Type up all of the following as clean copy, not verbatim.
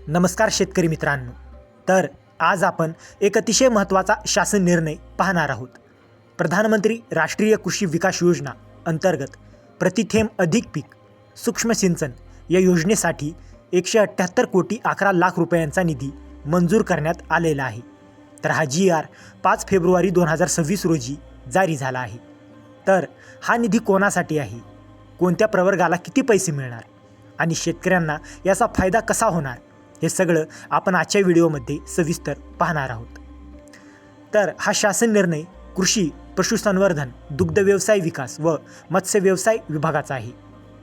नमस्कार शेतकरी मित्रांनो. तर आज आपण एक अतिशय महत्त्वाचा शासन निर्णय पाहणार आहोत. प्रधानमंत्री राष्ट्रीय कृषी विकास योजना अंतर्गत प्रतिथेंब अधिक पीक सूक्ष्म सिंचन या योजनेसाठी 178,11,00,000 रुपयांचा निधी मंजूर करण्यात आलेला आहे. तर हा GR 5 फेब्रुवारी 2026 रोजी जारी झाला आहे. तर हा निधी कोणासाठी आहे, कोणत्या प्रवर्गाला किती पैसे मिळणार आणि शेतकऱ्यांना याचा फायदा कसा होणार, हे सगळं आपण आजच्या व्हिडिओमध्ये सविस्तर पाहणार आहोत. तर हा शासन निर्णय कृषी, पशुसंवर्धन, दुग्ध व्यवसाय विकास व मत्स्य व्यवसाय विभागाचा आहे.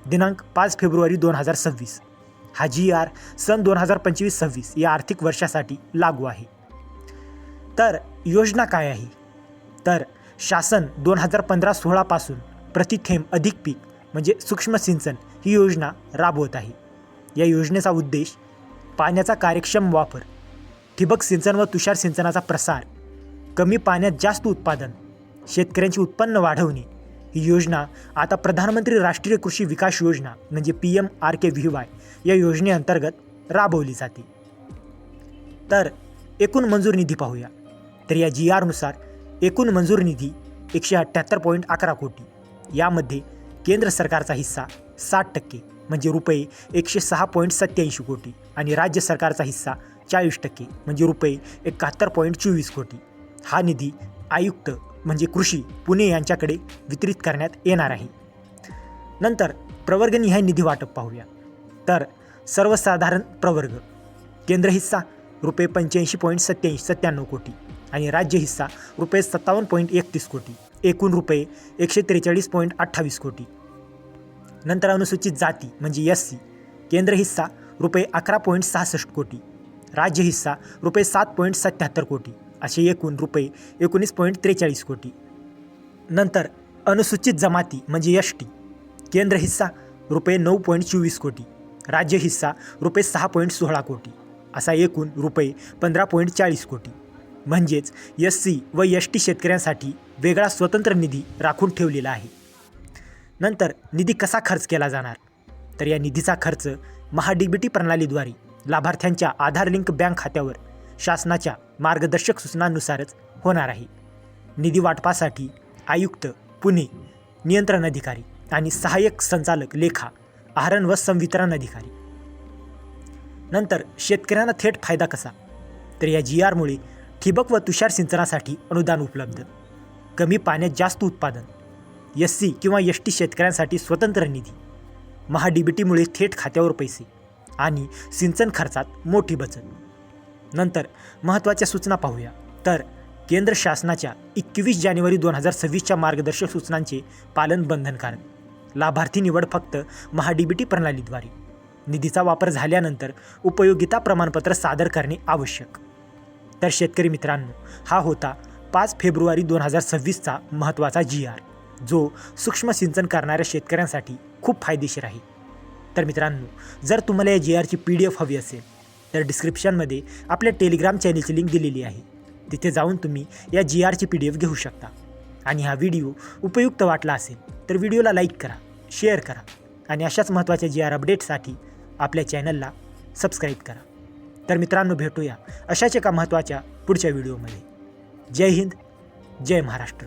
दिनांक 5 फेब्रुवारी 2026. हा GR सन 2025-26 या आर्थिक वर्षासाठी लागू आहे. तर योजना काय आहे, तर शासन 2015-16 पासून प्रतिथेंब अधिक पीक म्हणजे सूक्ष्म सिंचन ही योजना राबवत आहे. या योजनेचा उद्देश पाण्याचा कार्यक्षम वापर, ठिबक सिंचन व तुषार सिंचनाचा प्रसार, कमी पाण्यात जास्त उत्पादन, शेतकऱ्यांचे उत्पन्न वाढवणे. ही योजना आता प्रधानमंत्री राष्ट्रीय कृषी विकास योजना म्हणजे PMRKVY या योजनेअंतर्गत राबवली जाते. तर एकूण मंजूर निधी पाहूया. तर या GR नुसार एकूण मंजूर निधी 178.11 कोटी. यामध्ये केंद्र सरकारचा हिस्सा 60% म्हणजे रुपये 106.87 कोटी आणि राज्य सरकारचा हिस्सा 40% म्हणजे रुपये 71.24 कोटी. हा निधी आयुक्त म्हणजे कृषी पुणे यांच्याकडे वितरित करण्यात येणार आहे. नंतर प्रवर्गनिहाय निधी वाटप पाहूया. तर सर्वसाधारण प्रवर्ग केंद्र हिस्सा रुपये 85.97 कोटी आणि राज्य हिस्सा रुपये 57.31 कोटी, एकूण रुपये 143.28 कोटी. नंतर अनुसूचित जाती म्हणजे SC केंद्र हिस्सा रुपये 11.66 कोटी, राज्य हिस्सा रुपये 7.77 कोटी, असे एकूण रुपये 19.43 कोटी. नंतर अनुसूचित जमाती म्हणजे ST केंद्र हिस्सा रुपये 9.24 कोटी, राज्य हिस्सा रुपये 6.16 कोटी, असा एकूण रुपये 15.40 कोटी. म्हणजेच SC व ST शेतकऱ्यांसाठी वेगळा स्वतंत्र निधी राखून ठेवलेला आहे. नंतर निधी कसा खर्च केला जाणार, तर या निधीचा खर्च MHA-DBT प्रणालीद्वारे लाभार्थ्यांच्या आधार लिंक बँक खात्यावर शासनाच्या मार्गदर्शक सूचनांनुसारच होणार आहे. निधी वाटपासाठी आयुक्त पुणे, नियंत्रण अधिकारी आणि सहाय्यक संचालक लेखा, आहरण व संवितरण अधिकारी. नंतर शेतकऱ्यांना थेट फायदा कसा, तर या GRमुळे ठिबक व तुषार सिंचनासाठी अनुदान उपलब्ध, कमी पाण्यात जास्त उत्पादन, SC किंवा ST शेतकऱ्यांसाठी स्वतंत्र निधी, MHA-DBTमुळे थेट खात्यावर पैसे आणि सिंचन खर्चात मोठी बचत. नंतर महत्त्वाच्या सूचना पाहूया. तर केंद्र शासनाच्या 21 जानेवारी 2026च्या मार्गदर्शक सूचनांचे पालन बंधनकारक. लाभार्थी निवड फक्त MHA-DBT प्रणालीद्वारे. निधीचा वापर झाल्यानंतर उपयोगिता प्रमाणपत्र सादर करणे आवश्यक. तर शेतकरी मित्रांनो, हा होता 5 फेब्रुवारी 2026चा महत्त्वाचा GR, जो सूक्ष्म सिंचन करणाऱ्या शेतकऱ्यांसाठी खूप फायदेशीर आहे. तर मित्रांनो, जर तुम्हाला या GRची PDF हवी असेल तर डिस्क्रिप्शनमध्ये आपल्या टेलिग्राम चॅनलची लिंक दिलेली आहे. तिथे जाऊन तुम्ही या GRची PDF घेऊ शकता. आणि हा व्हिडिओ उपयुक्त वाटला असेल तर व्हिडिओला लाईक करा, शेअर करा आणि अशाच महत्त्वाच्या GR अपडेट्ससाठी आपल्या चॅनलला सबस्क्राईब करा. तर मित्रांनो, भेटूया अशाच एका महत्त्वाच्या पुढच्या व्हिडिओमध्ये. जय हिंद, जय महाराष्ट्र.